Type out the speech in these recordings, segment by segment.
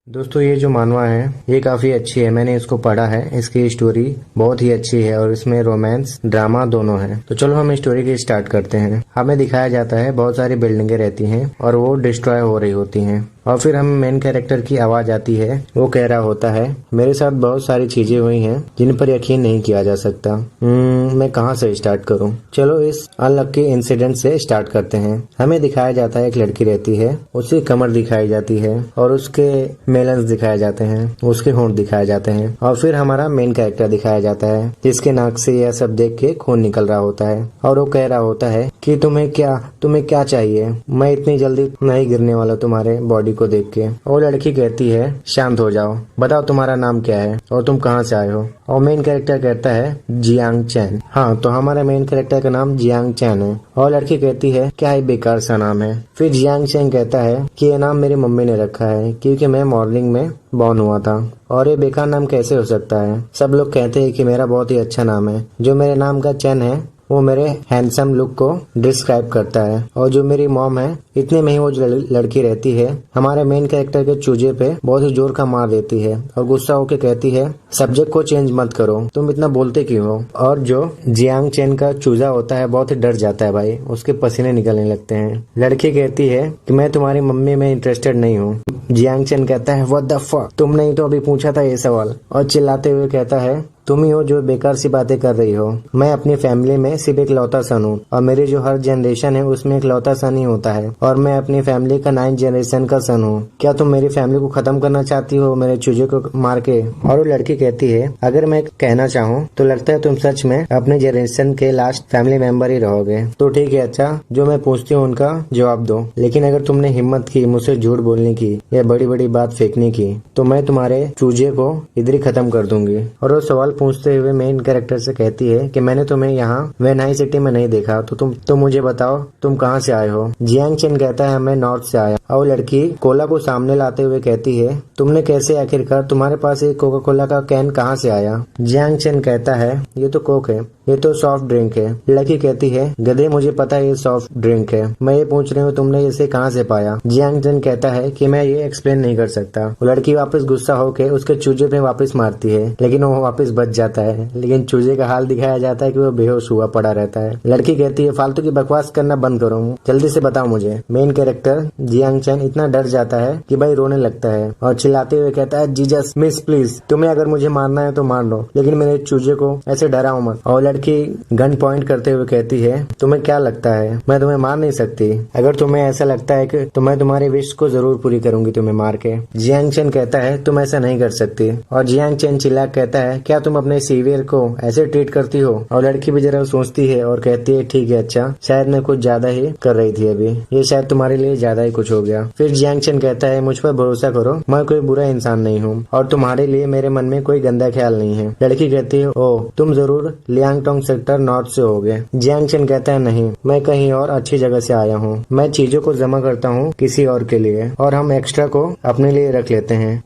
दोस्तों ये जो मानवा है ये काफी अच्छी है। मैंने इसको पढ़ा है। इसकी स्टोरी बहुत ही अच्छी है और इसमें रोमांस ड्रामा दोनों है। तो चलो हम स्टोरी की स्टार्ट करते हैं। हमें दिखाया जाता है बहुत सारी बिल्डिंगें रहती हैं और वो डिस्ट्रॉय हो रही होती हैं और फिर हम मेन कैरेक्टर की आवाज आती है। वो कह रहा होता है मेरे साथ बहुत सारी चीजें हुई हैं जिन पर यकीन नहीं किया जा सकता। मैं कहाँ से स्टार्ट करूँ। चलो इस अनलक्की इंसिडेंट से स्टार्ट करते हैं। हमें दिखाया जाता है एक लड़की रहती है, उसकी कमर दिखाई जाती है और उसके मेलन्स दिखाए जाते हैं, उसके होंठ दिखाए जाते हैं और फिर हमारा मेन कैरेक्टर दिखाया जाता है जिसके नाक से यह सब देख के खून निकल रहा होता है और वो कह रहा होता है कि तुम्हें क्या चाहिए, मैं इतनी जल्दी नहीं गिरने वाला तुम्हारे बॉडी को देख के। और लड़की कहती है शांत हो जाओ, बताओ तुम्हारा नाम क्या है और तुम कहाँ से आए हो। और मेन कैरेक्टर कहता है जियांग चैन। हाँ, तो हमारा मेन कैरेक्टर का नाम जियांग चैन है और लड़की कहती है क्या ही बेकार सा नाम है। फिर जियांग चैन कहता है कि ये नाम मेरी मम्मी ने रखा है क्योंकि मैं मॉर्निंग में बॉर्न हुआ था और ये बेकार नाम कैसे हो सकता है। सब लोग कहते हैं कि मेरा बहुत ही अच्छा नाम है। जो मेरे नाम का चैन है वो मेरे हैंडसम लुक को डिस्क्राइब करता है और जो मेरी मॉम है इतने में ही वो जो लड़की रहती है हमारे मेन कैरेक्टर के चूजे पे बहुत ही जोर का मार देती है और गुस्सा होकर कहती है सब्जेक्ट को चेंज मत करो, तुम इतना बोलते क्यों हो। और जो जियांग चैन का चूजा होता है बहुत ही डर जाता है भाई, उसके पसीने निकलने लगते हैं। लड़की कहती है कि मैं तुम्हारी मम्मी में इंटरेस्टेड नहीं हूँ। जियांग चैन कहता है व्हाट द फक, तुमने ही तो अभी पूछा था ये सवाल। और चिल्लाते हुए कहता है तुम ही हो जो बेकार सी बातें कर रही हो। मैं अपनी फैमिली में सिर्फ एक लौता सन हूँ और मेरी जो हर जनरेशन है उसमें एक लौता सन ही होता है और मैं अपनी फैमिली का 9th जनरेशन का सन हूँ। क्या तुम मेरी फैमिली को खत्म करना चाहती हो मेरे चूजे को मार के। और वो लड़की कहती है अगर मैं कहना चाहूँ तो लगता है तुम सच में अपने जनरेशन के लास्ट फैमिली मेंबर ही रहोगे। तो ठीक है, अच्छा जो मैं पूछती हूँ उनका जवाब दो, लेकिन अगर तुमने हिम्मत की मुझसे झूठ बोलने की या बड़ी बड़ी बात फेंकने की तो मैं तुम्हारे चूजे को इधर ही खत्म कर दूंगी। और वो सवाल पूछते हुए मेन कैरेक्टर से कहती है कि मैंने तुम्हें यहाँ वेनाई सिटी में नहीं देखा, तो तुम मुझे बताओ तुम कहाँ से आए हो। जियांग चैन कहता है मैं नॉर्थ से आया। और लड़की कोला को सामने लाते हुए कहती है तुमने कैसे, आखिरकार तुम्हारे पास एक कोका कोला का कैन कहाँ से आया। जियांग चैन कहता है ये तो कोक है, ये तो सॉफ्ट ड्रिंक है। लड़की कहती है गधे मुझे पता है ये सॉफ्ट ड्रिंक है, मैं ये पूछ रही हूँ तुमने इसे कहाँ से पाया। जियांग चैन कहता है कि मैं ये एक्सप्लेन नहीं कर सकता। लड़की वापस गुस्सा होकर उसके चूजे पे वापस मारती है लेकिन वो वापस बच जाता है, लेकिन चूजे का हाल दिखाया जाता है कि वो बेहोश हुआ पड़ा रहता है। लड़की कहती है फालतू की बकवास करना बंद करो, जल्दी से बताओ मुझे। मेन कैरेक्टर जियांग चैन इतना डर जाता है कि भाई रोने लगता है और चिल्लाते हुए कहता है जीजस मिस प्लीज, तुम्हें अगर मुझे मारना है तो मार लो लेकिन मेरे चूजे को ऐसे डराओ मत। और लड़की गन पॉइंट करते हुए कहती है तुम्हें क्या लगता है मैं तुम्हें मार नहीं सकती। अगर तुम्हें ऐसा लगता है कि तो मैं तुम्हारी विश को जरूर पूरी करूंगी तुम्हें मार के। जियांग चैन कहता है तुम ऐसा नहीं कर सकती। और जियांग चैन चिल्ला कहता है क्या तुम अपने सीवियर को ऐसे ट्रीट करती हो। और लड़की भी जरा सोचती है और कहती है ठीक है, अच्छा शायद मैं कुछ ज्यादा ही कर रही थी अभी, ये शायद तुम्हारे लिए ज्यादा ही कुछ हो गया। फिर जियांग चैन कहता है मुझ पर भरोसा करो, मैं कोई बुरा इंसान नहीं हूँ और तुम्हारे लिए मेरे मन में कोई गंदा ख्याल नहीं है। लड़की कहती है ओ तुम जरूर लियांगटोंग सेक्टर नॉर्थ से होगे। जियांग चैन कहता है नहीं, मैं कहीं और अच्छी जगह से आया हूँ, मैं चीजों को जमा करता हूँ किसी और के लिए और हम एक्स्ट्रा को अपने लिए रख लेते हैं।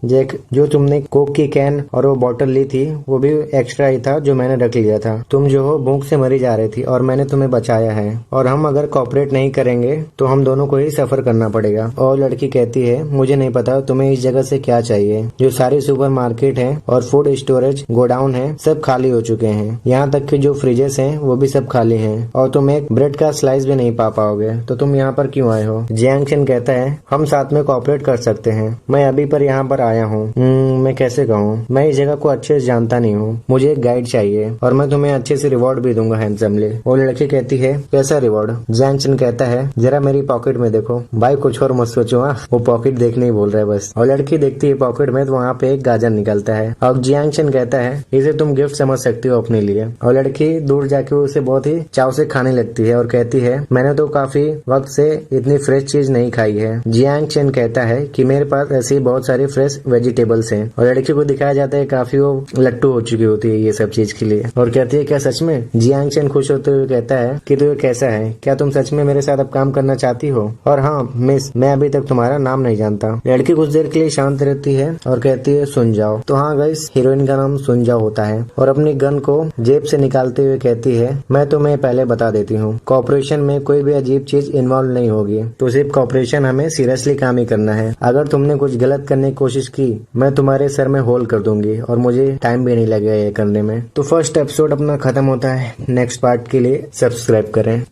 जो तुमने कोक की कैन और वो बॉटल ली थी वो भी एक्स्ट्रा ही था जो मैंने रख लिया था। तुम जो हो भूख से मरी जा रही थी और मैंने तुम्हें बचाया है और हम अगर कोऑपरेट नहीं करेंगे तो हम दोनों को ही सफर करना पड़ेगा। और लड़की कहती है मुझे नहीं पता तुम्हें इस जगह से क्या चाहिए, जो सारी सुपर मार्केट है और फूड स्टोरेज गोडाउन है सब खाली हो चुके हैं, यहाँ तक कि जो फ्रिजेस हैं वो भी सब खाली हैं और तुम एक ब्रेड का स्लाइस भी नहीं पा पाओगे, तो तुम यहाँ पर क्यों आए हो। जियांग चैन कहता है हम साथ में कोऑपरेट कर सकते हैं, मैं अभी पर यहाँ पर आया हूँ। मैं कैसे कहूँ, मैं इस जगह को अच्छे से जानता नहीं हूँ, मुझे एक गाइड चाहिए और मैं तुम्हें अच्छे से रिवॉर्ड भी दूंगा हैंडसमली। वो लड़की कहती है कैसा रिवॉर्ड। जियांग चैन कहता है जरा मेरी पॉकेट में देखो। भाई कुछ और मत सोचो, वो पॉकेट देखने ही बोल रहा है बस। और लड़की देखती है पॉकेट में तो वहाँ पे एक गाजर निकलता है और जियांग चैन कहता है इसे तुम गिफ्ट समझ सकती हो अपने लिए। और लड़की दूर जाके उसे बहुत ही चाव से खाने लगती है और कहती है मैंने तो काफी वक्त से इतनी फ्रेश चीज नहीं खाई है। जियांग चैन कहता है कि मेरे पास ऐसी बहुत सारी फ्रेश वेजिटेबल्स हैं। और लड़की को दिखाया जाता है काफी वो लट्टू हो चुकी होती है ये सब चीज के लिए और कहती है क्या सच में। जियांग चैन खुश होते हुए कहता है कि तू कैसा है, क्या तुम सच में मेरे साथ अब काम करना चाहती हो। और हाँ मिस, मैं अभी तक तुम्हारा नाम नहीं जानता। लड़की कुछ देर के लिए शांत रहती है और कहती है सुन जाओ। तो हाँ गाइस, हीरोइन का नाम सुन जाओ होता है और अपनी गन को जेब से निकाल निकालते हुए कहती है, मैं तुम्हें पहले बता देती हूँ, कॉर्पोरेशन में कोई भी अजीब चीज इन्वॉल्व नहीं होगी, तो सिर्फ कॉर्पोरेशन हमें सीरियसली काम ही करना है। अगर तुमने कुछ गलत करने की कोशिश की, मैं तुम्हारे सर में होल कर दूंगी और मुझे टाइम भी नहीं लगेगा ये करने में। तो फर्स्ट एपिसोड अपना खत्म होता है। नेक्स्ट पार्ट के लिए सब्सक्राइब करें।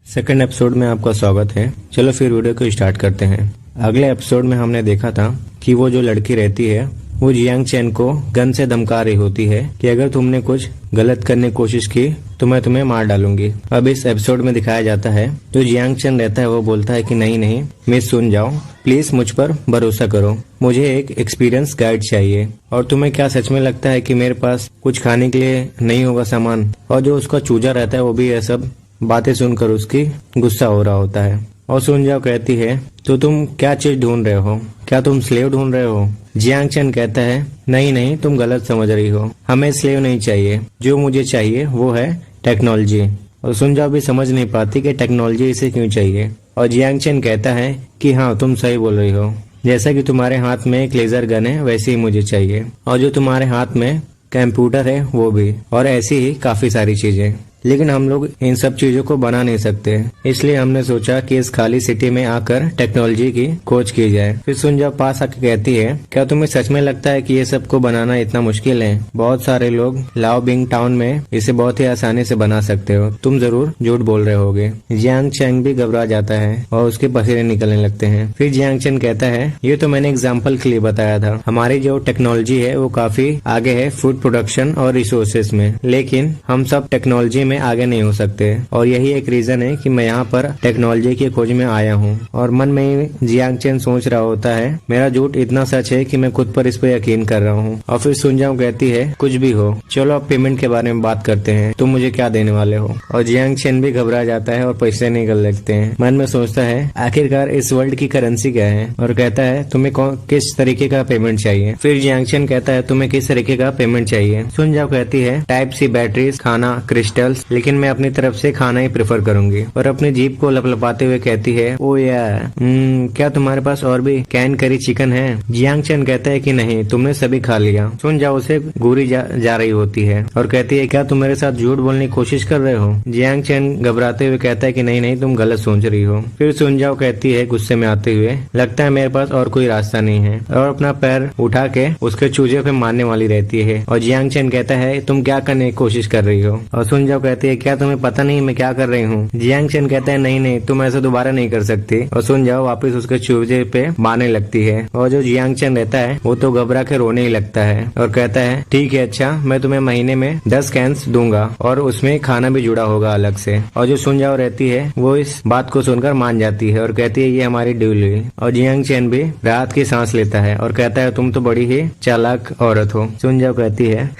सेकंड एपिसोड में आपका स्वागत है। चलो फिर वीडियो को स्टार्ट करते हैं। अगले एपिसोड में हमने देखा था कि वो जो लड़की रहती है वो जियांग चेन को गन से धमका रही होती है कि अगर तुमने कुछ गलत करने की कोशिश की तो मैं तुम्हें मार डालूंगी। अब इस एपिसोड में दिखाया जाता है जो जियांग चेन रहता है वो बोलता है कि नहीं नहीं मिस, सुन जाओ, प्लीज मुझ पर भरोसा करो, मुझे एक एक्सपीरियंस गाइड चाहिए। और तुम्हें क्या सच में लगता है कि मेरे पास कुछ खाने के लिए नहीं होगा सामान? और जो उसका चूजा रहता है वो भी ये सब बातें सुनकर उसकी गुस्सा हो रहा होता है। और सुन जाओ कहती है, तो तुम क्या चीज ढूंढ रहे हो? क्या तुम स्लेव ढूंढ रहे हो? जियांग चेन कहता है, नहीं नहीं, तुम गलत समझ रही हो, हमें स्लेव नहीं चाहिए, जो मुझे चाहिए वो है टेक्नोलॉजी। और सुन जाओ भी समझ नहीं पाती कि टेक्नोलॉजी इसे क्यों चाहिए। और जियांग चेन कहता है कि हाँ तुम सही बोल रही हो, जैसा कि तुम्हारे हाथ में एक लेजर गन है वैसे ही मुझे चाहिए, और जो तुम्हारे हाथ में कंप्यूटर है वो भी, और ऐसी ही काफी सारी चीजें। लेकिन हम लोग इन सब चीजों को बना नहीं सकते, इसलिए हमने सोचा कि इस खाली सिटी में आकर टेक्नोलॉजी की खोज की जाए। फिर सुनजा पास आके कहती है, क्या तुम्हें सच में लगता है कि ये सब को बनाना इतना मुश्किल है? बहुत सारे लोग लाओ बिंग टाउन में इसे बहुत ही आसानी से बना सकते हो, तुम जरूर झूठ बोल रहे होगे। जियांग चेन भी घबरा जाता है और उसके पसीने निकलने लगते हैं। फिर जियांग चेन कहता है, ये तो मैंने एग्जाम्पल के लिए बताया था, हमारी जो टेक्नोलॉजी है वो काफी आगे है फूड प्रोडक्शन और रिसोर्सेज में, लेकिन हम सब टेक्नोलॉजी में आगे नहीं हो सकते, और यही एक रीजन है कि मैं यहाँ पर टेक्नोलॉजी की खोज में आया हूँ। और मन में जियांग चेन सोच रहा होता है, मेरा झूठ इतना सच है कि मैं खुद पर इस पर यकीन कर रहा हूँ। और फिर सुनजाओ कहती है, कुछ भी हो, चलो अब पेमेंट के बारे में बात करते हैं, तुम मुझे क्या देने वाले हो? और जियांग चेन भी घबरा जाता है और पैसे निकल लगते हैं। मन में सोचता है आखिरकार इस वर्ल्ड की करेंसी क्या है, और कहता है तुम्हें किस तरीके का पेमेंट चाहिए? फिर जियांग चेन कहता है, तुम्हें किस तरीके का पेमेंट चाहिए? सुनजाओ कहती है, टाइप सी बैटरीज, खाना, क्रिस्टल्स, लेकिन मैं अपनी तरफ से खाना ही प्रेफर करूंगी। और अपनी जीभ को लपलपाते हुए कहती है, ओ यार, क्या तुम्हारे पास और भी कैन करी चिकन है? जियांग चेन कहता है कि नहीं, तुमने सभी खा लिया। सुन जाओ उसे घूरी जा रही होती है और कहती है, क्या तुम मेरे साथ झूठ बोलने की कोशिश कर रहे हो? जियांग चेन घबराते हुए कहता है कि नहीं नहीं, तुम गलत सोच रही हो। फिर सुन जाओ कहती है गुस्से में आते हुए, लगता है मेरे पास और कोई रास्ता नहीं है, और अपना पैर उठा के उसके चूजे पे मारने वाली रहती है। और जियांग चेन कहता है, तुम क्या करने की कोशिश कर रही हो? और सुन जाओ कहती है, क्या तुम्हें पता नहीं मैं क्या कर रही हूँ? जियांग चेन कहता है, नहीं नहीं, तुम ऐसा दोबारा नहीं कर सकती। और सुन जाओ वापस उसके चूजे पे मारने लगती है। और जो जियांग चेन रहता है वो तो घबरा के रोने ही लगता है और कहता है, ठीक है, अच्छा, मैं तुम्हें महीने में 10 कैंस दूंगा और उसमें खाना भी जुड़ा होगा अलग से। और जो सुन जाओ रहती है वो इस बात को सुनकर मान जाती है और कहती है, ये हमारी डील हुई। और जियांग चेन भी राहत की सांस लेता है और कहता है, तुम तो बड़ी ही चालाक औरत हो। सुन जाओ कहती है,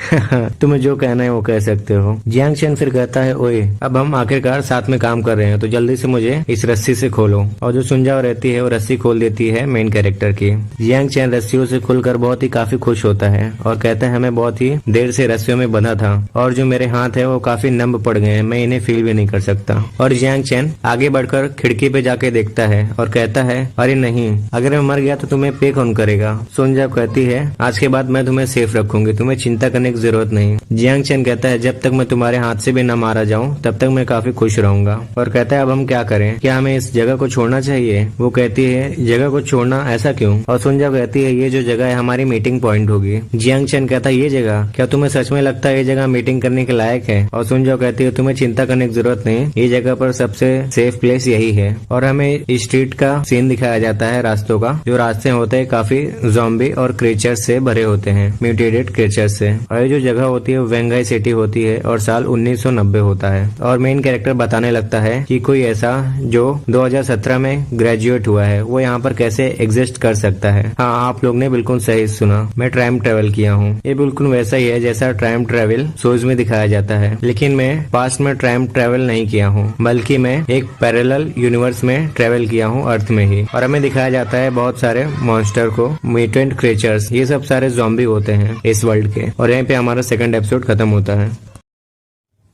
तुम्हें जो कहना है वो कह सकते हो। जियांग चेन फिर कहता है, ओए, अब हम आखिरकार साथ में काम कर रहे हैं, तो जल्दी से मुझे इस रस्सी से खोलो। और जो सुनजाओ रहती है वो रस्सी खोल देती है मेन कैरेक्टर की। जियांग चेन रस्सियों से खुलकर बहुत ही काफी खुश होता है और कहता है, मैं बहुत ही देर से रस्सियों में बंधा था और जो मेरे हाथ है वो काफी नम पड़ गए हैं, मैं इन्हें फील भी नहीं कर सकता। और जियांग चेन आगे बढ़कर खिड़की पे जाके देखता है और कहता है, अरे नहीं, अगर मैं मर गया तो तुम्हें पे कौन करेगा? सुनजाओ कहती है, आज के बाद मैं तुम्हें सेफ रखूंगी, तुम्हें चिंता करने की जरूरत नहीं। जियांग चेन कहता है, जब तक मैं तुम्हारे हाथ से भी न मारा जाऊं तब तक मैं काफी खुश रहूंगा। और कहता है, अब हम क्या करें, क्या हमें इस जगह को छोड़ना चाहिए? वो कहती है, जगह को छोड़ना, ऐसा क्यों? और सुनजाओ कहती है, ये जो जगह है हमारी मीटिंग पॉइंट होगी। जियांग चेन कहता है, ये जगह, क्या तुम्हें सच में लगता है ये जगह मीटिंग करने के लायक है? और सुनजाओ कहती है, तुम्हें चिंता करने की जरूरत नहीं, ये जगह पर सबसे सेफ प्लेस यही है। और हमें स्ट्रीट का सीन दिखाया जाता है, रास्तों का। जो रास्ते होते हैं काफी ज़ॉम्बी और क्रीचर्स से भरे होते हैं, म्यूटेटेड क्रीचर्स से। और ये जो जगह होती है वेंगाई सिटी होती है और साल 1990 होता है। और मेन कैरेक्टर बताने लगता है कि कोई ऐसा जो 2017 में ग्रेजुएट हुआ है वो यहाँ पर कैसे एग्जिस्ट कर सकता है। हाँ, आप लोग ने बिल्कुल सही सुना, मैं टाइम ट्रेवल किया हूँ। ये बिल्कुल वैसा ही है जैसा टाइम ट्रेवल शोज में दिखाया जाता है, लेकिन मैं पास्ट में टाइम ट्रेवल नहीं किया हूँ, बल्कि मैं एक पैरेलल यूनिवर्स में ट्रेवल किया हूँ, अर्थ में ही। और हमें दिखाया जाता है बहुत सारे मॉन्स्टर को, म्यूटेंट क्रिएचर्स, ये सब सारे ज़ॉम्बी होते हैं इस वर्ल्ड के। और यहाँ पे हमारा सेकंड एपिसोड खत्म होता है।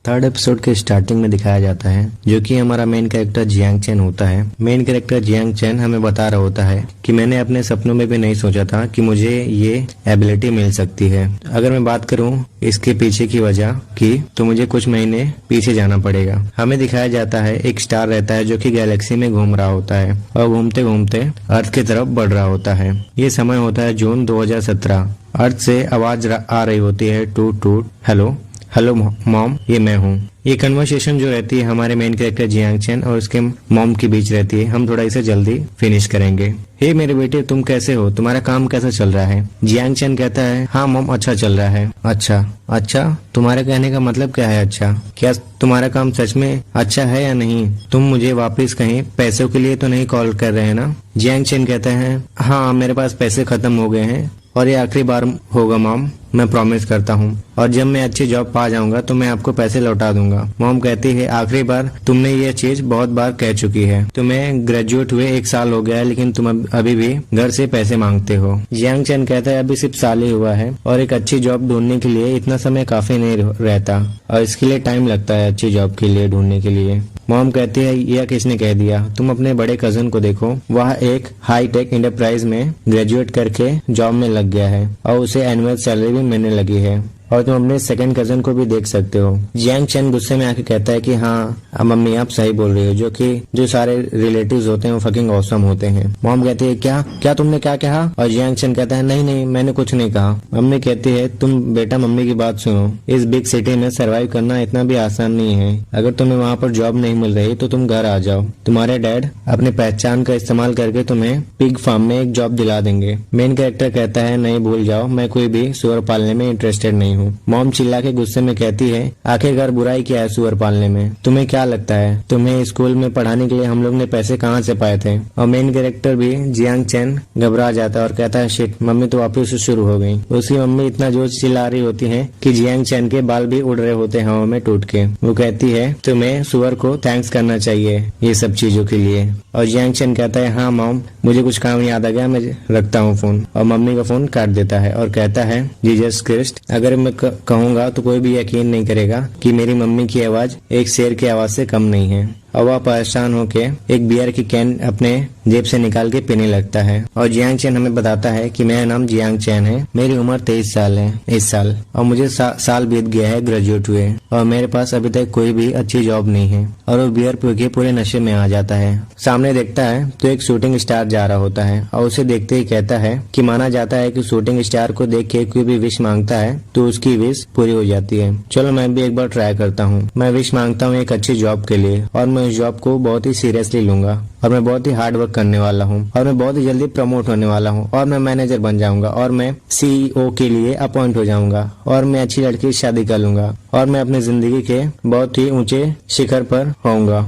थर्ड एपिसोड के स्टार्टिंग में दिखाया जाता है जो कि हमारा मेन कैरेक्टर जियांग चैन होता है। मेन कैरेक्टर जियांग चैन हमें बता रहा होता है कि मैंने अपने सपनों में भी नहीं सोचा था कि मुझे ये एबिलिटी मिल सकती है। अगर मैं बात करूं इसके पीछे की वजह की तो मुझे कुछ महीने पीछे जाना पड़ेगा। हमें दिखाया जाता है एक स्टार रहता है जो कि गैलेक्सी में घूम रहा होता है और घूमते घूमते अर्थ की तरफ बढ़ रहा होता है। ये समय होता है जून 2017। अर्थ से आवाज आ रही होती है टूट टूट, हेलो हेलो मॉम, ये मैं हूँ। ये कन्वर्सेशन जो रहती है हमारे मेन कैरेक्टर जियांग चैन और उसके मॉम के बीच रहती है। हम थोड़ा इसे जल्दी फिनिश करेंगे। हे मेरे बेटे, तुम कैसे हो? तुम्हारा काम कैसा चल रहा है? जियांग चैन कहता है, हाँ मॉम, अच्छा चल रहा है। अच्छा, तुम्हारे कहने का मतलब क्या है अच्छा? क्या तुम्हारा काम सच में अच्छा है या नहीं? तुम मुझे वापस कहीं पैसों के लिए तो नहीं कॉल कर रहे हैं ना? जियांग चैन कहता है, हाँ मेरे पास पैसे खत्म हो गए हैं और ये आखिरी बार होगा मॉम, मैं प्रॉमिस करता हूँ। और जब मैं अच्छी जॉब पा जाऊंगा तो मैं आपको पैसे लौटा दूंगा। मॉम कहती है, आखिरी बार तुमने ये चीज बहुत बार कह चुकी है। तुम्हें ग्रेजुएट हुए 1 साल हो गया है लेकिन तुम अभी भी घर से पैसे मांगते हो। जियांग चैन कहता है, अभी सिर्फ साल ही हुआ है और एक अच्छी जॉब ढूंढने के लिए इतना समय काफी नहीं रहता और इसके लिए टाइम लगता है अच्छी जॉब के लिए ढूंढने के लिए। मॉम कहती है, यह किसने कह दिया? तुम अपने बड़े कजन को देखो, वह एक हाई टेक इंटरप्राइज में ग्रेजुएट करके जॉब में लग गया है और उसे एनुअल सैलरी भी मिलने लगी है। और तुम अपने सेकंड कजन को भी देख सकते हो। जियांग चैन गुस्से में आके कहता है कि हाँ मम्मी आप सही बोल रही हो, जो सारे रिलेटिव्स होते हैं वो फकिंग ऑसम होते हैं। मॉम कहती है, क्या तुमने क्या कहा? और जियांग चैन कहता है, नहीं मैंने कुछ नहीं कहा। मम्मी कहती है, तुम बेटा मम्मी की बात सुनो, इस बिग सिटी में सरवाइव करना इतना भी आसान नहीं है। अगर तुम्हें वहाँ पर जॉब नहीं मिल रही तो तुम घर आ जाओ, तुम्हारे डैड अपने पहचान का इस्तेमाल करके तुम्हें पिग फार्म में एक जॉब दिला देंगे। मेन कैरेक्टर कहता है, नहीं भूल जाओ, मैं कोई भी सुअर पालने में इंटरेस्टेड नहीं हूँ। मॉम चिल्ला के गुस्से में कहती है, आखिरकार बुराई क्या है सुअर पालने में? तुम्हें क्या लगता है तुम्हें स्कूल में पढ़ाने के लिए हम लोग ने पैसे कहाँ से पाए थे? और मेन कैरेक्टर भी जियांग चैन घबरा जाता है और कहता है, शिट, मम्मी तो वापस से शुरू हो गई। उसकी मम्मी इतना जोर से चिल्ला रही होती है कि जियांग चैन के बाल भी उड़ रहे होते हैं हवा में टूट के। वो कहती है, तुम्हें सुअर को थैंक्स करना चाहिए ये सब चीजों के लिए। और जियांग चैन कहता है, हाँ मॉम, मुझे कुछ काम याद आ गया, मैं रखता हूँ फोन। और मम्मी का फोन काट देता है और कहता है, जीसस क्रिस्ट, अगर मैं कहूंगा तो कोई भी यकीन नहीं करेगा कि मेरी मम्मी की आवाज एक शेर की आवाज से कम नहीं है। और वह परेशान होके एक बियर की कैन अपने जेब से निकाल के पीने लगता है। और जियांग चैन हमें बताता है कि मेरा नाम जियांग चैन है, मेरी उम्र 23 साल है इस साल, और मुझे साल बीत गया है ग्रेजुएट हुए और मेरे पास अभी तक कोई भी अच्छी जॉब नहीं है। और वो बियर पी के पूरे नशे में आ जाता है। सामने देखता है तो एक शूटिंग स्टार जा रहा होता है और उसे देखते ही कहता है कि माना जाता है कि शूटिंग स्टार को देख के कोई भी विश मांगता है तो उसकी विश पूरी हो जाती है। चलो मैं भी एक बार ट्राई करता हूँ। मैं विश मांगता हूँ एक अच्छी जॉब के लिए और मैं उस जॉब को बहुत ही सीरियसली लूंगा और मैं बहुत ही हार्ड वर्क करने वाला हूँ और मैं बहुत ही जल्दी प्रमोट होने वाला हूँ और मैं मैनेजर बन जाऊंगा और मैं सीईओ के लिए अपॉइंट हो जाऊंगा और मैं अच्छी लड़की से शादी कर लूंगा और मैं अपनी जिंदगी के बहुत ही ऊंचे शिखर पर होऊंगा।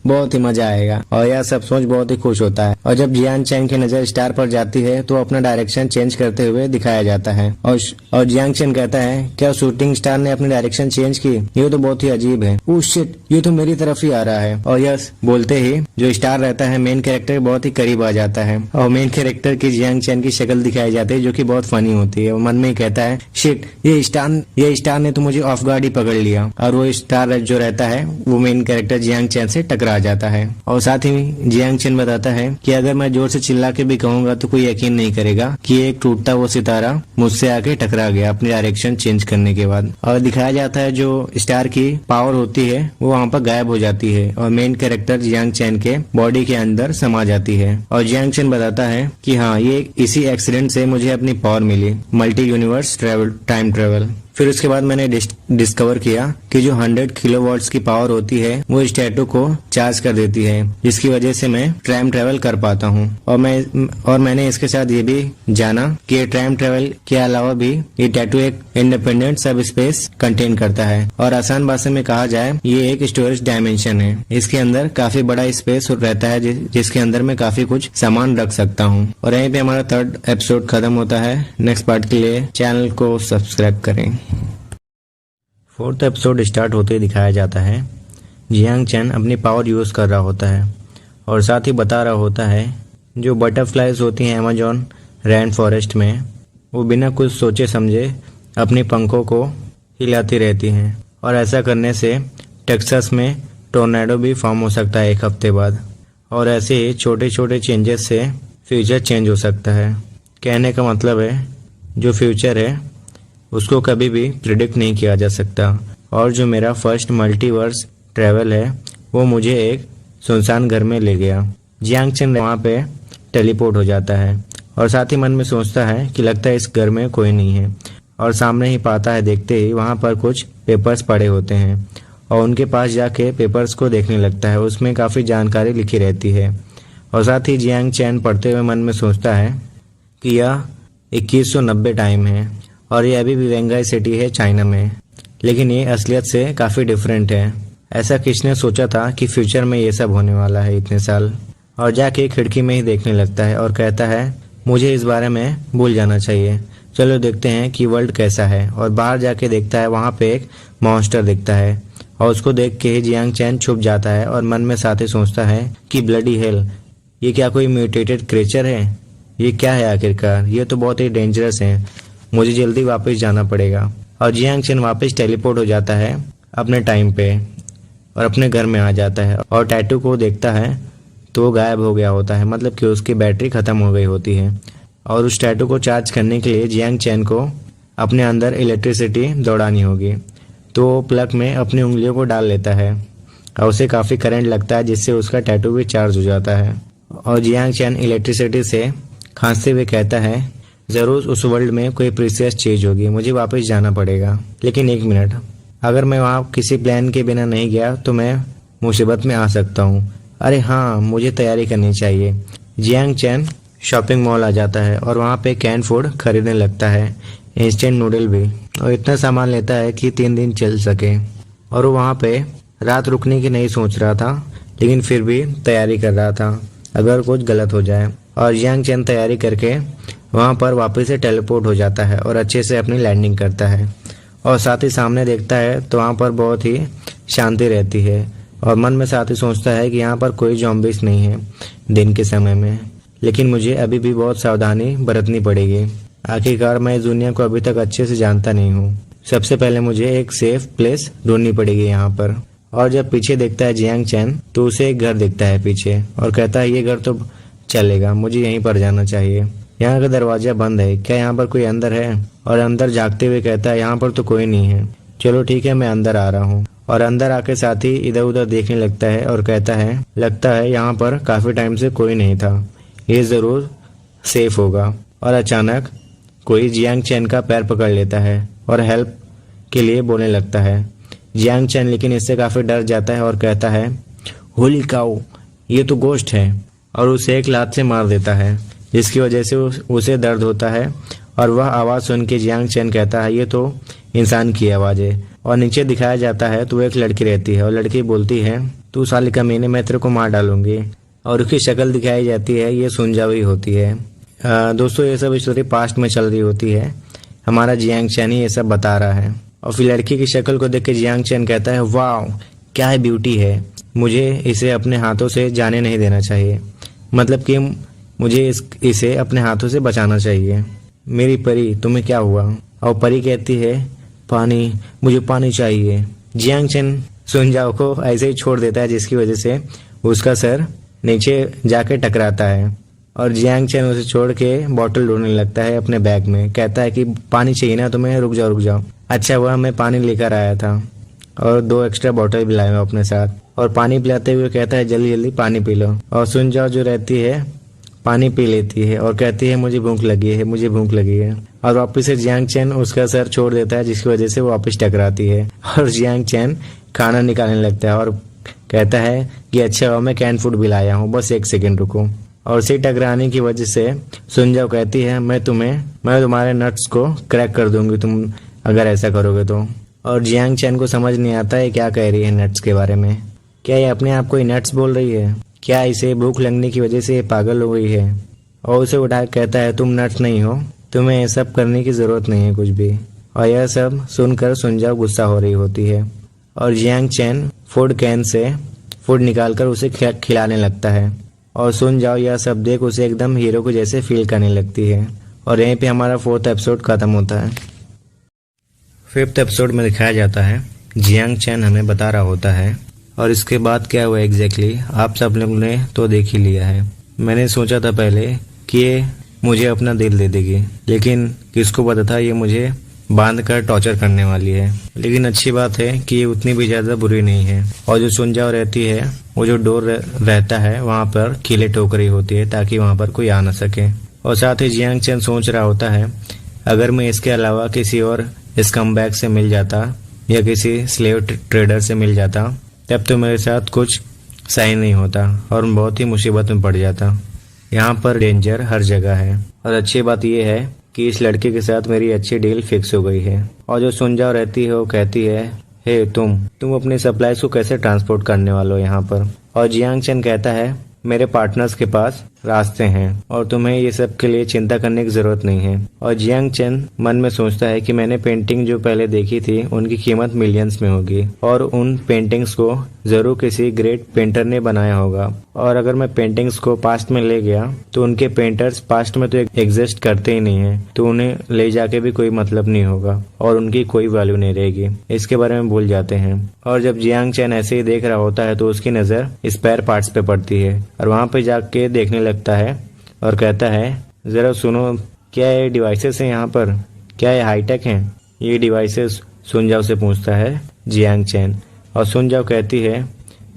बहुत ही मजा आएगा। और यह सब सोच बहुत ही खुश होता है। और जब जियांग चैन की नजर स्टार पर जाती है तो अपना डायरेक्शन चेंज करते हुए दिखाया जाता है। और जियांग चैन कहता है, क्या शूटिंग स्टार ने अपनी डायरेक्शन चेंज की? ये तो बहुत ही अजीब है। ओह शिट, ये तो मेरी तरफ ही आ रहा है। और यस बोलते ही जो स्टार रहता है मेन कैरेक्टर बहुत ही करीब आ जाता है और मेन कैरेक्टर की जियांग चैन की शक्ल दिखाई जाती है जो कि बहुत फनी होती है। वो मन में ही कहता है, शिट, ये स्टार ने तो मुझे ऑफ गार्ड ही पकड़ लिया। और वो स्टार जो रहता है वो मेन कैरेक्टर जियांग चैन से टकरा जाता है। और साथ ही जियांग चैन बताता है कि अगर मैं जोर से चिल्ला के भी कहूंगा तो कोई यकीन नहीं करेगा कि एक टूटता वो सितारा मुझसे आके टकरा गया अपनी डायरेक्शन चेंज करने के बाद। और दिखाया जाता है जो स्टार की पावर होती है वो वहाँ पर गायब हो जाती है और मेन कैरेक्टर जियांग चैन के बॉडी के अंदर समा जाती है। और जियांग चैन बताता है कि हाँ, ये इसी एक्सीडेंट से मुझे अपनी पावर मिली, मल्टी यूनिवर्स टाइम ट्रेवल। फिर उसके बाद मैंने डिस्कवर किया कि जो 100 किलोवाट्स की पावर होती है वो इस टैटू को चार्ज कर देती है जिसकी वजह से मैं टाइम ट्रेवल कर पाता हूँ। और मैंने इसके साथ ये भी जाना कि टाइम ट्रेवल के अलावा भी ये टैटू एक इंडिपेंडेंट सब स्पेस कंटेन करता है। और आसान भाषा में कहा जाए ये एक स्टोरेज डायमेंशन है। इसके अंदर काफी बड़ा स्पेस रहता है जिसके अंदर मैं काफी कुछ सामान रख सकता हूँ। और यहीं पे हमारा 3rd एपिसोड खत्म होता है। नेक्स्ट पार्ट के लिए चैनल को सब्सक्राइब करें। 4th एपिसोड स्टार्ट होते ही दिखाया जाता है जियांग चैन अपनी पावर यूज कर रहा होता है और साथ ही बता रहा होता है जो बटरफ्लाइज होती हैं अमेजोन रेन फॉरेस्ट में वो बिना कुछ सोचे समझे अपने पंखों को हिलाती रहती हैं और ऐसा करने से टेक्सास में टोर्नेडो भी फॉर्म हो सकता है 1 हफ्ते बाद। और ऐसे ही छोटे छोटे चेंजेस से फ्यूचर चेंज हो सकता है। कहने का मतलब है जो फ्यूचर है उसको कभी भी प्रिडिक्ट नहीं किया जा सकता। और जो मेरा फर्स्ट मल्टीवर्स ट्रैवल है वो मुझे एक सुनसान घर में ले गया। जियांग चेन वहाँ पे टेलीपोर्ट हो जाता है और साथ ही मन में सोचता है कि लगता है इस घर में कोई नहीं है, और सामने ही पाता है देखते ही वहाँ पर कुछ पेपर्स पड़े होते हैं और उनके पास जाके पेपर्स को देखने लगता है। उसमें काफ़ी जानकारी लिखी रहती है और साथ ही जियांग चैन पढ़ते हुए मन में सोचता है कि यह 2190 टाइम है और ये अभी भी वेंगाई सिटी है चाइना में, लेकिन ये असलियत से काफ़ी डिफरेंट है। ऐसा किसने सोचा था कि फ्यूचर में ये सब होने वाला है इतने साल। और जाके खिड़की में ही देखने लगता है और कहता है मुझे इस बारे में भूल जाना चाहिए, चलो देखते हैं कि वर्ल्ड कैसा है। और बाहर जाके देखता है वहाँ पे एक मॉन्स्टर दिखता है और उसको देख के ही जियांग चैन छुप जाता है और मन में साथ ही सोचता है कि ब्लडी हेल, ये क्या कोई म्यूटेटेड क्रिएचर है, ये क्या है आखिरकार, ये तो बहुत ही डेंजरस है, मुझे जल्दी वापस जाना पड़ेगा। और जियांग चैन वापस टेलीपोर्ट हो जाता है अपने टाइम पे और अपने घर में आ जाता है और टैटू को देखता है तो वो गायब हो गया होता है, मतलब कि उसकी बैटरी ख़त्म हो गई होती है। और उस टैटू को चार्ज करने के लिए जियांग चैन को अपने अंदर इलेक्ट्रिसिटी दौड़ानी होगी, तो वो प्लग में अपनी उंगलियों को डाल लेता है और उसे काफ़ी करंट लगता है जिससे उसका टैटू भी चार्ज हो जाता है। और जियांग चैन इलेक्ट्रिसिटी से खांसते हुए कहता है ज़रूर उस वर्ल्ड में कोई प्रीसियस चीज़ होगी, मुझे वापस जाना पड़ेगा। लेकिन 1 मिनट, अगर मैं वहाँ किसी प्लान के बिना नहीं गया तो मैं मुसीबत में आ सकता हूँ। अरे हाँ, मुझे तैयारी करनी चाहिए। जियांग चैन शॉपिंग मॉल आ जाता है और वहाँ पे कैन फूड खरीदने लगता है, इंस्टेंट नूडल भी, और इतना सामान लेता है कि 3 दिन चल सके। और वो वहाँ पे रात रुकने की नहीं सोच रहा था, लेकिन फिर भी तैयारी कर रहा था अगर कुछ गलत हो जाए। और जियांग चैन तैयारी करके वहाँ पर वापस से टेलीपोर्ट हो जाता है और अच्छे से अपनी लैंडिंग करता है और साथ ही सामने देखता है तो वहाँ पर बहुत ही शांति रहती है और मन में साथ ही सोचता है कि यहाँ पर कोई ज़ॉम्बीज़ नहीं है दिन के समय में, लेकिन मुझे अभी भी बहुत सावधानी बरतनी पड़ेगी। आखिरकार मैं इस दुनिया को अभी तक अच्छे से जानता नहीं हूँ, सबसे पहले मुझे एक सेफ प्लेस ढूंढनी पड़ेगी यहाँ पर। और जब पीछे देखता है जियांग चैन तो उसे एक घर दिखता है पीछे और कहता है ये घर तो चलेगा, मुझे यहीं पर जाना चाहिए। यहाँ का दरवाजा बंद है, क्या यहाँ पर कोई अंदर है? और अंदर झांकते हुए कहता है यहाँ पर तो कोई नहीं है, चलो ठीक है मैं अंदर आ रहा हूँ। और अंदर आके साथ ही इधर उधर देखने लगता है और कहता है लगता है यहाँ पर काफ़ी टाइम से कोई नहीं था, ये ज़रूर सेफ होगा। और अचानक कोई जियांग चैन का पैर पकड़ लेता है और हेल्प के लिए बोलने लगता है। जियांग चैन लेकिन इससे काफ़ी डर जाता है और कहता है होली काऊ, ये तो गोश्त है, और उसे एक लात से मार देता है जिसकी वजह से उसे दर्द होता है। और वह आवाज़ सुन के जियांग चैन कहता है ये तो इंसान की आवाज़ है। और नीचे दिखाया जाता है तो एक लड़की रहती है और लड़की बोलती है तू साले कमीने, मैं तेरे को मार डालूंगी। और उसकी शक्ल दिखाई जाती है, ये सुनजावी होती है। दोस्तों ये सब स्टोरी पास्ट में चल रही होती है, हमारा जियांग चैन ही ये सब बता रहा है। और फिर लड़की की शक्ल को देख के जियांग चैन कहता है वाह क्या है ब्यूटी है, मुझे इसे अपने हाथों से जाने नहीं देना चाहिए, मतलब कि मुझे इसे अपने हाथों से बचाना चाहिए। मेरी परी तुम्हें क्या हुआ? और परी कहती है पानी, मुझे पानी चाहिए। जियांग चैन सुनजाओ को ऐसे ही छोड़ देता है जिसकी वजह से उसका सर नीचे जाके टकराता है और जियांग चैन उसे छोड़ के बॉटल ढूंढने लगता है अपने बैग में। कहता है कि पानी चाहिए ना तुम्हें, रुक जाओ। अच्छा हुआ मैं पानी लेकर आया था और 2 एक्स्ट्रा बॉटल भी लाया अपने साथ। और पानी पिलाते हुए कहता है जल्दी जल्दी पानी पी लो। और सुनजाओ जो रहती है पानी पी लेती है और कहती है मुझे भूख लगी है। और वापस से जियांग चैन उसका सर छोड़ देता है जिसकी वजह से वो वापस टकराती है और जियांग चैन खाना निकालने लगता है और कहता है कि अच्छा हुआ मैं कैन फूड भी लाया हूँ, बस 1 सेकेंड रुको। और उसे टकराने की वजह से सुनजाओ कहती है मैं तुम्हारे नट्स को क्रैक कर दूंगी तुम अगर ऐसा करोगे तो। और जियांग चैन को समझ नहीं आता है क्या कह रही है नट्स के बारे में, क्या ये अपने आप को नट्स बोल रही है, क्या इसे भूख लगने की वजह से ये पागल हो गई है। और उसे उठा कहता है तुम नट्स नहीं हो, तुम्हें ये सब करने की ज़रूरत नहीं है कुछ भी। और यह सब सुनकर सुनजाओ गुस्सा हो रही होती है और Jiang chain food can say food निकालकर उसे खिलाने लगता है और सुनजाओ यह सब देख उसे एकदम हीरो को जैसे फील करने लगती है। और यहीं पे हमारा 4th एपिसोड खत्म होता है। 5th एपिसोड में दिखाया जाता है जियांग चैन हमें बता रहा होता है। और इसके बाद क्या हुआ एग्जैक्टली आप सब लोग ने तो देख ही लिया है। मैंने सोचा था पहले कि ये मुझे अपना दिल दे देगी, लेकिन किसको पता था ये मुझे बांध कर टॉर्चर करने वाली है। लेकिन अच्छी बात है कि ये उतनी भी ज्यादा बुरी नहीं है। और जो सुनजाओ रहती है, वो जो डोर रहता है वहाँ पर कीले ठोक रही होती है ताकि वहाँ पर कोई आ न सके। और साथ ही जियांग चैन सोच रहा होता है अगर मैं इसके अलावा किसी और स्कमबैग से मिल जाता या किसी स्लेव ट्रेडर से मिल जाता तब तो मेरे साथ कुछ सही नहीं होता और मैं बहुत ही मुसीबत में पड़ जाता। यहाँ पर डेंजर हर जगह है। और अच्छी बात यह है कि इस लड़के के साथ मेरी अच्छी डील फिक्स हो गई है। और जो सुनजाओ रहती है वो कहती है हे तुम अपने सप्लाईज को कैसे ट्रांसपोर्ट करने वाले हो यहाँ पर। और जियांग चैन कहता है मेरे पार्टनर्स के पास रास्ते हैं और तुम्हें ये सब के लिए चिंता करने की जरूरत नहीं है। और जियांग चैन मन में सोचता है कि मैंने पेंटिंग जो पहले देखी थी उनकी कीमत मिलियंस में होगी और उन पेंटिंग्स को जरूर किसी ग्रेट पेंटर ने बनाया होगा। और अगर मैं पेंटिंग्स को पास्ट में ले गया तो उनके पेंटर्स पास्ट में तो एग्जिस्ट करते ही नहीं है, तो उन्हें ले जाके भी कोई मतलब नहीं होगा और उनकी कोई वैल्यू नहीं रहेगी। इसके बारे में भूल जाते हैं। और जब जियांग चैन ऐसे ही देख रहा होता है तो उसकी नजर स्पेयर पार्ट्स पे पड़ती है और वहां पे जाके देखने लगता है और कहता है जरा सुनो, क्या ये डिवाइसेस है यहाँ पर, क्या ये हाईटेक हैं? ये डिवाइसेस सुनजाओ से पूछता है जियांग चैन। और सुनजाओ कहती है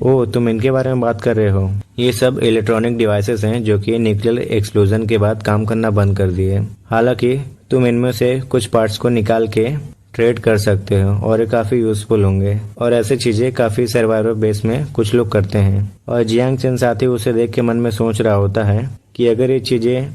ओ तुम इनके बारे में बात कर रहे हो। ये सब इलेक्ट्रॉनिक डिवाइसेस हैं जो कि न्यूक्लियर एक्सप्लोजन के बाद काम करना बंद कर दिए। हालांकि तुम इनमें से कुछ पार्ट्स को निकाल के ट्रेड कर सकते हो और ये काफी यूजफुल होंगे। और ऐसी चीजें काफी सर्वाइवल बेस में कुछ लोग करते हैं। और जियांग चैन साथी उसे देख के मन में सोच रहा होता है कि अगर ये चीजें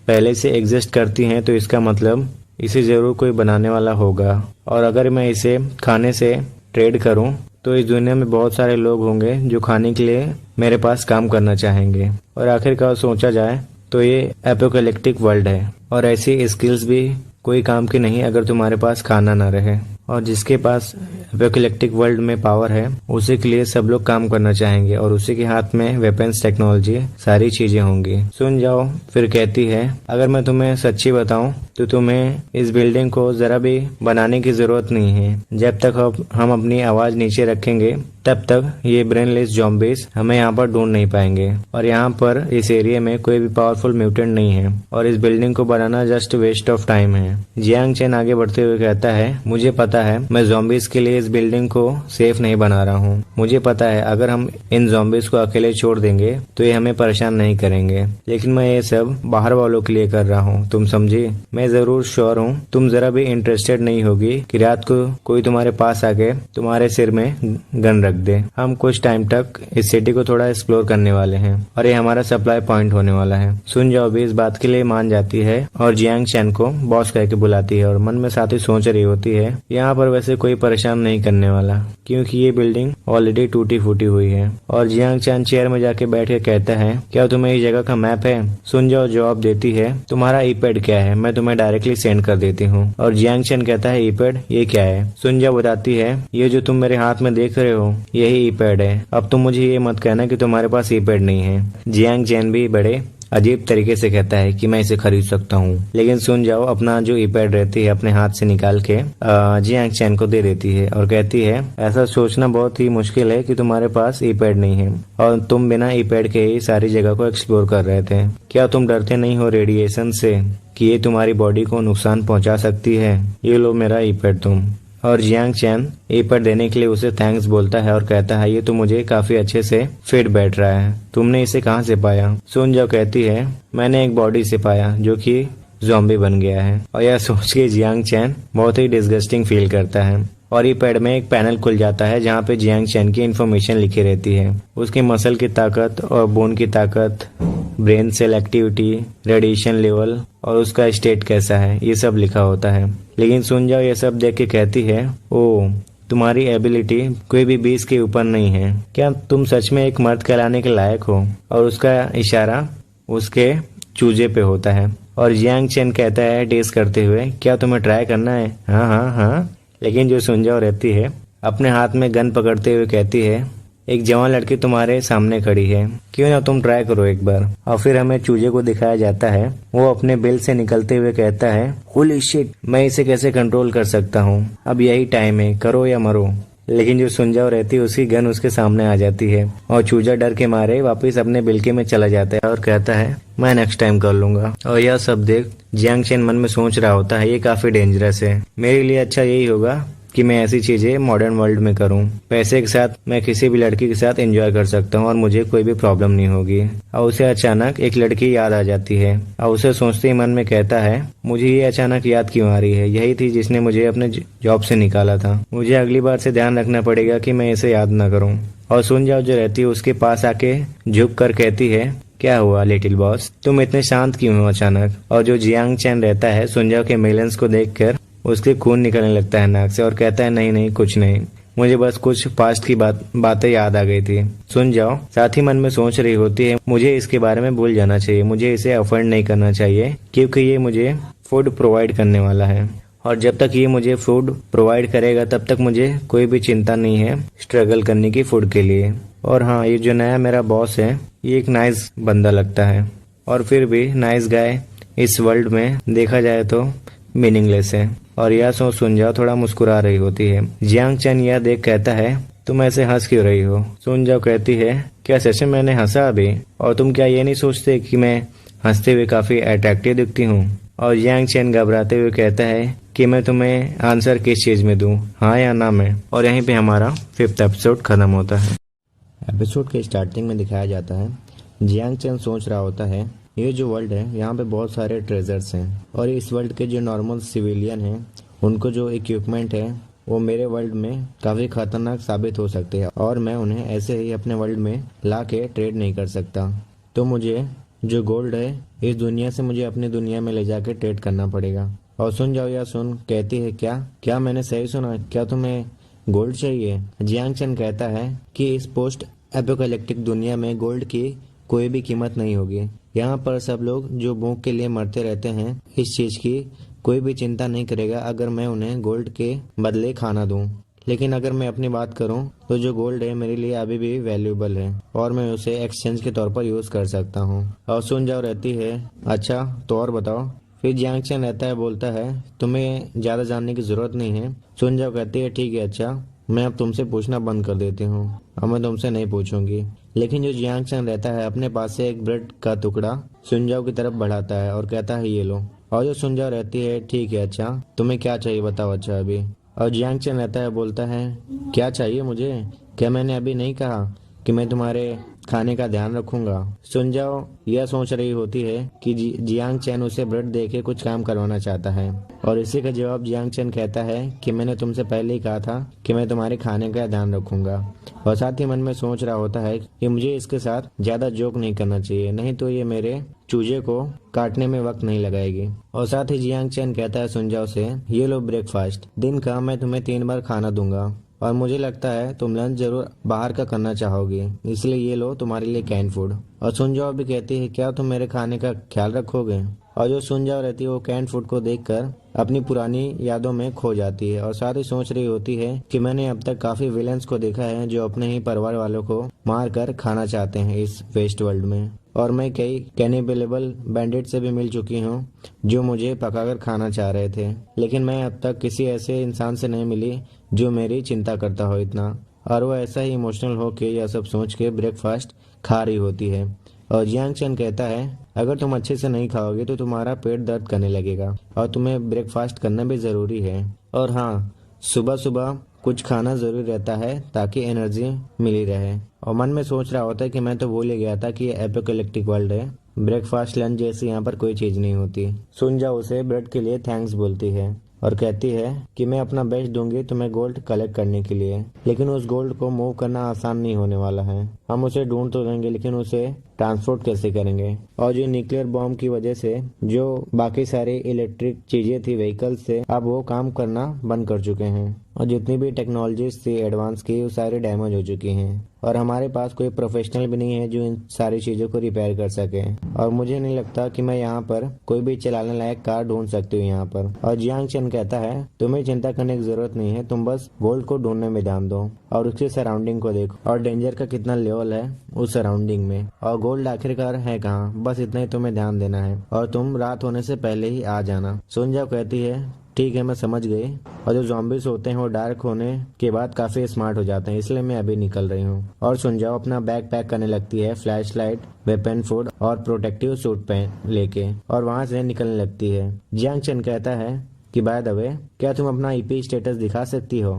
पहले से एग्जिस्ट करती हैं तो इसका मतलब इसे जरूर कोई बनाने वाला होगा। और अगर मैं इसे खाने से ट्रेड करूं तो इस दुनिया में बहुत सारे लोग होंगे जो खाने के लिए मेरे पास काम करना चाहेंगे। और आखिरकार सोचा जाए तो ये एपोकैलिप्टिक वर्ल्ड है और ऐसी स्किल्स भी कोई काम की नहीं अगर तुम्हारे पास खाना ना रहे। और जिसके पास एपोकैलिप्टिक वर्ल्ड में पावर है उसी के लिए सब लोग काम करना चाहेंगे और उसी के हाथ में वेपन्स टेक्नोलॉजी सारी चीजें होंगी। सुन जाओ फिर कहती है अगर मैं तुम्हें सच्ची बताऊं तो तुम्हें इस बिल्डिंग को जरा भी बनाने की जरूरत नहीं है। जब तक हम अपनी आवाज नीचे रखेंगे तब तक ये ब्रेनलेस ज़ॉम्बीज हमें यहाँ पर ढूंढ नहीं पाएंगे। और यहाँ पर इस एरिया में कोई भी पावरफुल म्यूटेंट नहीं है और इस बिल्डिंग को बनाना जस्ट वेस्ट ऑफ टाइम है। जियांग चैन आगे बढ़ते हुए कहता है मुझे पता है मैं ज़ॉम्बीज के लिए इस बिल्डिंग को सेफ नहीं बना रहा हूँ। मुझे पता है अगर हम इन ज़ॉम्बीज को अकेले छोड़ देंगे तो ये हमें परेशान नहीं करेंगे, लेकिन मैं ये सब बाहर वालों के लिए कर रहा हूँ, तुम समझी। मैं जरूर श्योर हूँ तुम जरा भी इंटरेस्टेड नहीं होगी कि रात को कोई तुम्हारे पास आके तुम्हारे सिर में गन रख दे। हम कुछ टाइम तक इस सिटी को थोड़ा एक्सप्लोर करने वाले हैं और ये हमारा सप्लाई पॉइंट होने वाला है। सुन जाओ भी इस बात के लिए मान जाती है और जियांग चैन को बॉस कह के बुलाती है और मन में साथ ही सोच रही होती है यहाँ पर वैसे कोई परेशान नहीं करने वाला क्योंकि ये बिल्डिंग ऑलरेडी टूटी फूटी हुई है। और जियांग चैन चेयर में जाके बैठ के कहता है क्या तुम्हें इस जगह का मैप है? सुन जाओ जवाब देती है तुम्हारा ईपैड क्या है, मैं तुम्हें डायरेक्टली सेंड कर देती हूँ। और जियांग चैन कहता है ईपैड ये क्या है? सुन जाओ बताती है ये जो तुम मेरे हाथ में देख रहे हो यही ईपैड है। अब तुम मुझे ये मत कहना कि तुम्हारे पास ईपैड नहीं है। जियांग चैन भी बड़े अजीब तरीके से कहता है कि मैं इसे खरीद सकता हूँ, लेकिन सुन जाओ अपना जो ईपैड रहती है अपने हाथ से निकाल के जियांग चैन को दे देती है और कहती है ऐसा सोचना बहुत ही मुश्किल है कि तुम्हारे पास ईपैड नहीं है और तुम बिना ईपैड के ही सारी जगह को एक्सप्लोर कर रहे थे। क्या तुम डरते नहीं हो रेडिएशन से कि ये तुम्हारी बॉडी को नुकसान पहुंचा सकती है? ये लो मेरा ईपैड तुम। और जियांग चैन ईपैड देने के लिए उसे थैंक्स बोलता है और कहता है ये तो मुझे काफी अच्छे से फिट बैठ रहा है, तुमने इसे कहाँ से पाया? सुन जाओ कहती है मैंने एक बॉडी से पाया जो कि ज़ॉम्बी बन गया है। और यह सोच के जियांग चैन बहुत ही डिस्गस्टिंग फील करता है और ईपैड में एक पैनल खुल जाता है जहाँ पे जियांग चैन की इन्फॉर्मेशन लिखी रहती है, उसकी मसल की ताकत और बोन की ताकत, brain cell activity, radiation level और उसका स्टेट कैसा है, ये सब लिखा होता है। लेकिन सुन जाओ ये सब देख के कहती है ओ तुम्हारी एबिलिटी कोई भी 20 के ऊपर नहीं है, क्या तुम सच में एक मर्द कहलाने के लायक हो? और उसका इशारा उसके चूजे पे होता है। और जियांग चैन कहता है टेस्ट करते हुए क्या तुम्हें ट्राई करना है? हाँ हाँ हाँ। लेकिन जो सुन जाओ रहती है अपने हाथ में गन पकड़ते हुए कहती है एक जवान लड़की तुम्हारे सामने खड़ी है, क्यों ना तुम ट्राई करो एक बार। और फिर हमें चूजे को दिखाया जाता है, वो अपने बिल से निकलते हुए कहता है होली शिट, मैं इसे कैसे कंट्रोल कर सकता हूँ, अब यही टाइम है, करो या मरो। लेकिन जो सुनजाओ रहती है उसकी गन उसके सामने आ जाती है और चूजा डर के मारे वापस अपने बिल्के में चला जाता है और कहता है मैं नेक्स्ट टाइम कर लूंगा। और यह सब देख जियांग चैन मन में सोच रहा होता है ये काफी डेंजरस है, मेरे लिए अच्छा यही होगा कि मैं ऐसी चीजें मॉडर्न वर्ल्ड में करूं। पैसे के साथ मैं किसी भी लड़की के साथ एंजॉय कर सकता हूं और मुझे कोई भी प्रॉब्लम नहीं होगी। और उसे अचानक एक लड़की याद आ जाती है और उसे सोचते ही मन में कहता है मुझे ये अचानक याद क्यों आ रही है, यही थी जिसने मुझे अपने जॉब से निकाला था। मुझे अगली बार से ध्यान रखना पड़ेगा कि मैं इसे याद न करूँ। और सुनजाओ जो रहती है उसके पास आके झुक कर कहती है क्या हुआ लिटिल बॉस, तुम इतने शांत क्यों हो अचानक। और जो जियांग चैन रहता है सुनजाओ के मेलेंस को देखकर उसके खून निकलने लगता है नाक से और कहता है नहीं नहीं कुछ नहीं, मुझे बस कुछ पास्ट की बातें याद आ गई थी। सुन जाओ साथ ही मन में सोच रही होती है मुझे इसके बारे में भूल जाना चाहिए, मुझे इसे अफोर्ड नहीं करना चाहिए क्योंकि ये मुझे फूड प्रोवाइड करने वाला है और जब तक ये मुझे फूड प्रोवाइड करेगा तब तक मुझे कोई भी चिंता नहीं है स्ट्रगल करने की फूड के लिए। और हाँ, ये जो नया मेरा बॉस है ये एक नाइस बंदा लगता है और फिर भी नाइस गाय इस वर्ल्ड में देखा जाए तो मीनिंगलेस है। और यह सोच सुनजाओ थोड़ा मुस्कुरा रही होती है। जियांग चैन यह देख कहता है तुम ऐसे हंस क्यों रही हो। सुनजाओ कहती है क्या सच में मैंने हंसा अभी, और तुम क्या ये नहीं सोचते कि मैं हंसते हुए काफी अट्रैक्टिव दिखती हूँ। और जियांग चैन घबराते हुए कहता है कि मैं तुम्हें आंसर किस चीज में दूं, हाँ या ना में। और यहीं पे हमारा 5th एपिसोड खत्म होता है। एपिसोड के स्टार्टिंग में दिखाया जाता है जियांग चैन सोच रहा होता है ये जो वर्ल्ड है यहाँ पे बहुत सारे ट्रेजर्स हैं और इस वर्ल्ड के जो नॉर्मल सिविलियन हैं उनको जो इक्विपमेंट है वो मेरे वर्ल्ड में काफ़ी खतरनाक साबित हो सकते हैं और मैं उन्हें ऐसे ही अपने वर्ल्ड में ला के ट्रेड नहीं कर सकता। तो मुझे जो गोल्ड है इस दुनिया से मुझे अपनी दुनिया में ले जाके ट्रेड करना पड़ेगा। और सुन जाओ या सुन कहती है क्या मैंने सही सुना, क्या तुम्हें गोल्ड चाहिए। जियांग चैन कहता है कि इस पोस्ट एपोकैलिप्टिक दुनिया में गोल्ड की कोई भी कीमत नहीं होगी। यहाँ पर सब लोग जो भूख के लिए मरते रहते हैं इस चीज की कोई भी चिंता नहीं करेगा अगर मैं उन्हें गोल्ड के बदले खाना दूं। लेकिन अगर मैं अपनी बात करूं तो जो गोल्ड है मेरे लिए अभी भी वैल्यूएबल है और मैं उसे एक्सचेंज के तौर पर यूज कर सकता हूं। और सुन जाओ रहती है अच्छा तो और बताओ। फिर जियांग चैन रहता है बोलता है तुम्हें ज्यादा जानने की जरूरत नहीं है। सुन जाओ कहती है ठीक है अच्छा, मैं अब तुमसे पूछना बंद कर देती हूँ, अब मैं तुमसे नहीं पूछूंगी। लेकिन जो जियांग चैन रहता है अपने पास से एक ब्रेड का टुकड़ा सुनजाओ की तरफ बढ़ाता है और कहता है ये लो। और जो सुनजाओ रहती है ठीक है अच्छा, तुम्हें क्या चाहिए बताओ अच्छा अभी। और जियांग चैन रहता है बोलता है क्या चाहिए मुझे, क्या मैंने अभी नहीं कहा कि मैं तुम्हारे खाने का ध्यान रखूंगा। सुनजाओ यह सोच रही होती है कि जियांग चैन उसे ब्रेड देके कुछ काम करवाना चाहता है और इसी का जवाब जियांग चैन कहता है कि मैंने तुमसे पहले ही कहा था कि मैं तुम्हारे खाने का ध्यान रखूंगा। और साथ ही मन में सोच रहा होता है कि मुझे इसके साथ ज्यादा जोक नहीं करना चाहिए, नहीं तो ये मेरे चूजे को काटने में वक्त नहीं लगाएगी। और साथ ही जियांग चैन कहता है सुनजाओ से ये लो ब्रेकफास्ट, दिन का मैं तुम्हें 3 बार खाना दूंगा और मुझे लगता है तुम लंच जरूर बाहर का करना चाहोगे, इसलिए ये लो तुम्हारे लिए कैन फूड। और सुनजाओ भी कहती है क्या तुम मेरे खाने का ख्याल रखोगे। और जो सुनजाओ रहती है वो कैन फूड को देखकर अपनी पुरानी यादों में खो जाती है और साथ ही सोच रही होती है कि मैंने अब तक काफी विलेंस को देखा है जो अपने ही परिवार वालों को मार कर खाना चाहते हैं इस वेस्ट वर्ल्ड में, और मैं कई कैनिबलेबल बैंडिट से भी मिल चुकी हूँ जो मुझे पकाकर खाना चाह रहे थे, लेकिन मैं अब तक किसी ऐसे इंसान से नहीं मिली जो मेरी चिंता करता हो इतना। और वो ऐसा ही इमोशनल हो के यह सब सोच के ब्रेकफास्ट खा रही होती है। और जियांग चैन कहता है अगर तुम अच्छे से नहीं खाओगे तो तुम्हारा पेट दर्द करने लगेगा और तुम्हें ब्रेकफास्ट करना भी जरूरी है। और हाँ, सुबह सुबह कुछ खाना जरूरी रहता है ताकि एनर्जी मिली रहे। और मन में सोच रहा होता है कि मैं तो भूल ही गया था कि ये एपोकैलिप्टिक वर्ल्ड है, ब्रेकफास्ट लंच जैसी यहाँ पर कोई चीज नहीं होती। सुनजाओ उसे ब्रेड के लिए थैंक्स बोलती है और कहती है कि मैं अपना बेस्ट दूंगी तुम्हें गोल्ड कलेक्ट करने के लिए, लेकिन उस गोल्ड को मूव करना आसान नहीं होने वाला है। हम उसे ढूंढ तो लेंगे लेकिन उसे ट्रांसपोर्ट कैसे करेंगे। और जो न्यूक्लियर बॉम्ब की वजह से जो बाकी सारी इलेक्ट्रिक चीजें थी व्हीकल से अब वो काम करना बंद कर चुके हैं और जितनी भी टेक्नोलॉजीज थी एडवांस की वो सारी डैमेज हो चुकी हैं और हमारे पास कोई प्रोफेशनल भी नहीं है जो इन सारी चीजों को रिपेयर कर सके। और मुझे नहीं लगता कि मैं यहाँ पर कोई भी चलाने लायक कार ढूंढ सकती हूँ यहाँ पर। और जियांग चैन कहता है तुम्हें चिंता करने की जरूरत नहीं है, तुम बस गोल्ड को ढूंढने में ध्यान दो और उसके सराउंडिंग को देखो और डेंजर का कितना लेवल है उस सराउंडिंग में, और गोल्ड आखिरकार है कहाँ, बस इतना ही तुम्हें ध्यान देना है और तुम रात होने से पहले ही आ जाना। सुनजाओ कहती है ठीक है मैं समझ गई और जो zombies होते हैं वो डार्क होने के बाद काफी स्मार्ट हो जाते हैं, इसलिए मैं अभी निकल रही हूँ। और सुनजाओ अपना बैग पैक करने लगती है, फ्लैश लाइट, वेपन, फूड और प्रोटेक्टिव सूट पहन लेके, और वहां से निकलने लगती है। जियांग चेन कहता है कि बाय द वे, क्या तुम अपना ईपी स्टेटस दिखा सकती हो?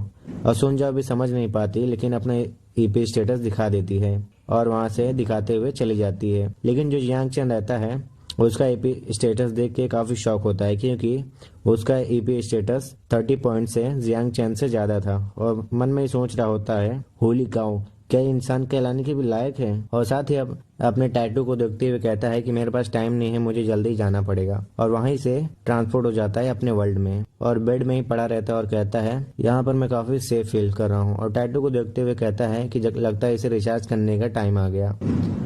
और सुनजाओ भी समझ नहीं पाती, लेकिन अपना ईपी स्टेटस दिखा देती है और वहां से दिखाते हुए चली जाती है। लेकिन जो जियांग चेन रहता है उसका ईपी स्टेटस देख के काफी शॉक होता है, क्योंकि उसका ईपी स्टेटस 30 पॉइंट से जियांग चेन से ज्यादा था, और मन में ही सोच रहा होता है, होली काऊ, क्या इंसान कहलाने के भी लायक है? और साथ ही अब अपने टैटू को देखते हुए कहता है कि मेरे पास टाइम नहीं है, मुझे जल्दी जाना पड़ेगा। और वहीं से ट्रांसपोर्ट हो जाता है अपने वर्ल्ड में और बेड में ही पड़ा रहता है और कहता है यहाँ पर मैं काफी सेफ फील कर रहा हूँ। और टैटू को देखते हुए कहता है कि लगता है इसे रिचार्ज करने का टाइम आ गया।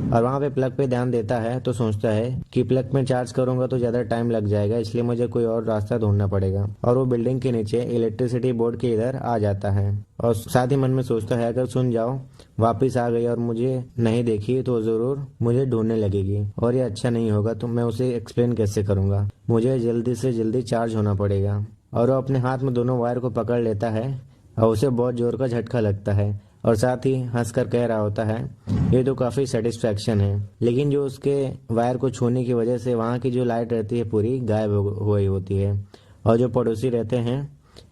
और वहाँ पे प्लग पे ध्यान देता है तो सोचता है कि प्लग में चार्ज करूंगा तो ज्यादा टाइम लग जाएगा, इसलिए मुझे कोई और रास्ता ढूंढना पड़ेगा। और वो बिल्डिंग के नीचे इलेक्ट्रिसिटी बोर्ड के इधर आ जाता है और साथ ही मन में सोचता है अगर सुनजाओ वापिस आ गई और मुझे नहीं देखी तो जरूर मुझे ढूंढने लगेगी और ये अच्छा नहीं होगा, तो मैं उसे एक्सप्लेन कैसे करूंगा? मुझे जल्दी से जल्दी चार्ज होना पड़ेगा। और वो अपने हाथ में दोनों वायर को पकड़ लेता है और उसे बहुत जोर का झटका लगता है और साथ ही हंसकर कह रहा होता है ये तो काफी सेटिस्फेक्शन है। लेकिन जो उसके वायर को छूने की वजह से वहाँ की जो लाइट रहती है पूरी गायब हो गई होती है और जो पड़ोसी रहते हैं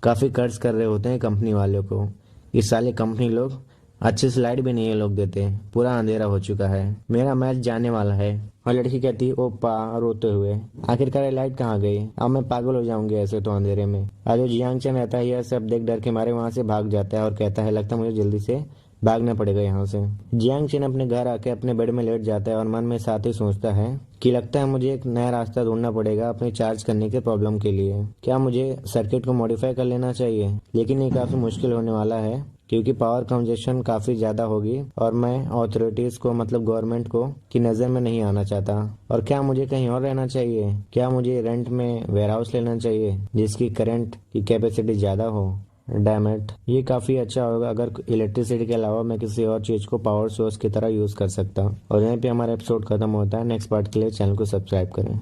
काफी कर्ज कर रहे होते हैं कंपनी वालों को। इस साले कंपनी लोग अच्छे से लाइट भी नहीं ये लोग देते, पूरा अंधेरा हो चुका है, मेरा मैच जाने वाला है। और लड़की कहती ओ पा रोते हुए, आखिरकार लाइट कहाँ गई? अब मैं पागल हो जाऊंगी ऐसे तो अंधेरे में। आज जो जियांग चेन रहता है यह सब देख डर के मारे वहां से भाग जाता है और कहता है लगता है मुझे जल्दी से भागना पड़ेगा यहाँ से। जियांग चेन अपने घर आके अपने बेड में लेट जाता है और मन में साथ ही सोचता है कि लगता है मुझे एक नया रास्ता ढूंढना पड़ेगा अपने चार्ज करने के प्रॉब्लम के लिए। क्या मुझे सर्किट को मॉडिफाई कर लेना चाहिए? लेकिन ये काफी मुश्किल होने वाला है क्योंकि पावर कंजप्शन काफी ज्यादा होगी और मैं अथॉरिटीज को मतलब गवर्नमेंट को की नजर में नहीं आना चाहता। और क्या मुझे कहीं और रहना चाहिए? क्या मुझे रेंट में वेयर हाउस लेना चाहिए जिसकी करंट की कैपेसिटी ज्यादा हो? डैम इट, ये काफी अच्छा होगा अगर इलेक्ट्रिसिटी के अलावा मैं किसी और चीज को पावर सोर्स की तरह यूज कर सकता। और यहीं पे हमारा एपिसोड खत्म होता है। नेक्स्ट पार्ट के लिए चैनल को सब्सक्राइब करें।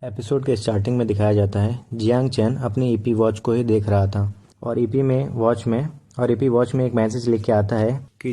एपिसोड के स्टार्टिंग में दिखाया जाता है जियांग चेन अपनी ईपी वॉच को ही देख रहा था और ईपी वॉच में एक मैसेज लिख के आता है कि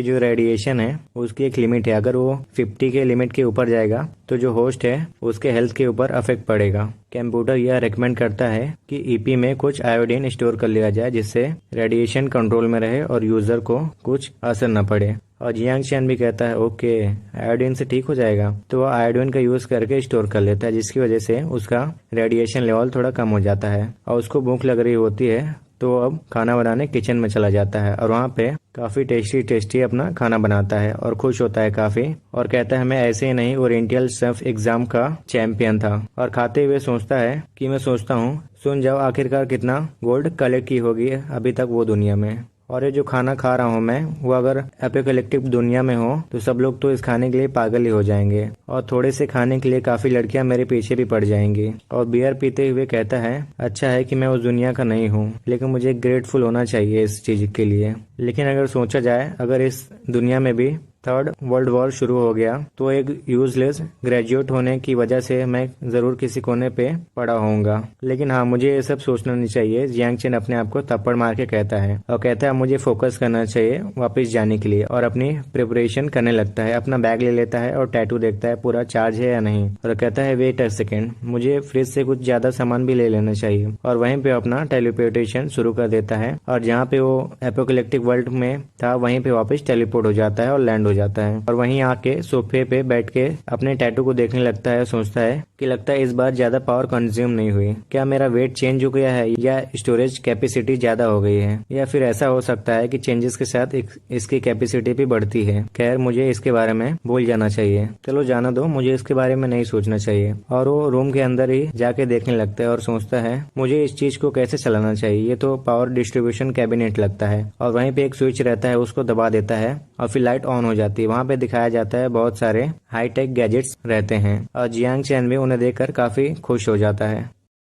जो रेडिएशन है उसकी एक लिमिट है, अगर वो 50 के लिमिट के ऊपर जाएगा तो जो होस्ट है उसके हेल्थ के ऊपर अफेक्ट पड़ेगा। कंप्यूटर यह रेकमेंड करता है कि ईपी में कुछ आयोडीन स्टोर कर लिया जाए जिससे रेडिएशन कंट्रोल में रहे और यूजर को कुछ असर न पड़े। और जियांग चेन भी कहता है ओके आयोडीन से ठीक हो जाएगा, तो वो आयोडीन का यूज करके स्टोर कर लेता है जिसकी वजह से उसका रेडिएशन लेवल थोड़ा कम हो जाता है। और उसको भूख लग रही होती है तो अब खाना बनाने किचन में चला जाता है और वहाँ पे काफी टेस्टी अपना खाना बनाता है और खुश होता है काफी और कहता है मैं ऐसे ही नहीं ओरिएंटल शेफ एग्जाम का चैंपियन था। और खाते हुए सोचता है कि मैं सोचता हूँ सुन जाओ आखिरकार कितना गोल्ड कलेक्ट की होगी अभी तक वो दुनिया में, और ये जो खाना खा रहा हूँ मैं वो अगर एपोकैलिप्टिक दुनिया में हो तो सब लोग तो इस खाने के लिए पागल ही हो जाएंगे और थोड़े से खाने के लिए काफी लड़कियां मेरे पीछे भी पड़ जाएंगी। और बियर पीते हुए कहता है अच्छा है कि मैं उस दुनिया का नहीं हूँ, लेकिन मुझे ग्रेटफुल होना चाहिए इस चीज के लिए। लेकिन अगर सोचा जाए अगर इस दुनिया में भी थर्ड वर्ल्ड वॉर शुरू हो गया तो एक यूजलेस ग्रेजुएट होने की वजह से मैं जरूर किसी कोने पे पड़ा होऊंगा। लेकिन हाँ मुझे ये सब सोचना नहीं चाहिए। जियांग चेन अपने आप को थप्पड़ मार के कहता है और कहता है मुझे फोकस करना चाहिए वापस जाने के लिए और अपनी प्रिपरेशन करने लगता है। अपना बैग ले लेता है और टैटू देखता है पूरा चार्ज है या नहीं और कहता है वेट अ सेकेंड, मुझे फ्रिज से कुछ ज्यादा सामान भी ले लेना चाहिए। और वहीं पे अपना टेलीपोर्टेशन शुरू कर देता है और जहाँ पे वो एपोकैलिप्टिक वर्ल्ड में था वहीं पे वापस टेलीपोर्ट हो जाता है और लैंड हो जाता है। और वहीं आके सोफे पे बैठ के अपने टैटू को देखने लगता है। सोचता है कि लगता है इस बार ज्यादा पावर कंज्यूम नहीं हुई, क्या मेरा वेट चेंज हो गया है या स्टोरेज कैपेसिटी ज्यादा हो गई है, या फिर ऐसा हो सकता है कि चेंजेस के साथ इसकी कैपेसिटी भी बढ़ती है। खैर मुझे इसके बारे में भूल जाना चाहिए, चलो जाना दो, मुझे इसके बारे में नहीं सोचना चाहिए। और वो रूम के अंदर ही जाके देखने लगता है और सोचता है मुझे इस चीज को कैसे चलाना चाहिए, ये तो पावर डिस्ट्रीब्यूशन कैबिनेट लगता है। और वहीं पे एक स्विच रहता है उसको दबा देता है और फिर लाइट ऑन हो जाती है। वहाँ पे दिखाया जाता है बहुत सारे हाईटेक गैजेट्स रहते हैं और जियांग चेन भी उन्हें देखकर काफी खुश हो जाता है।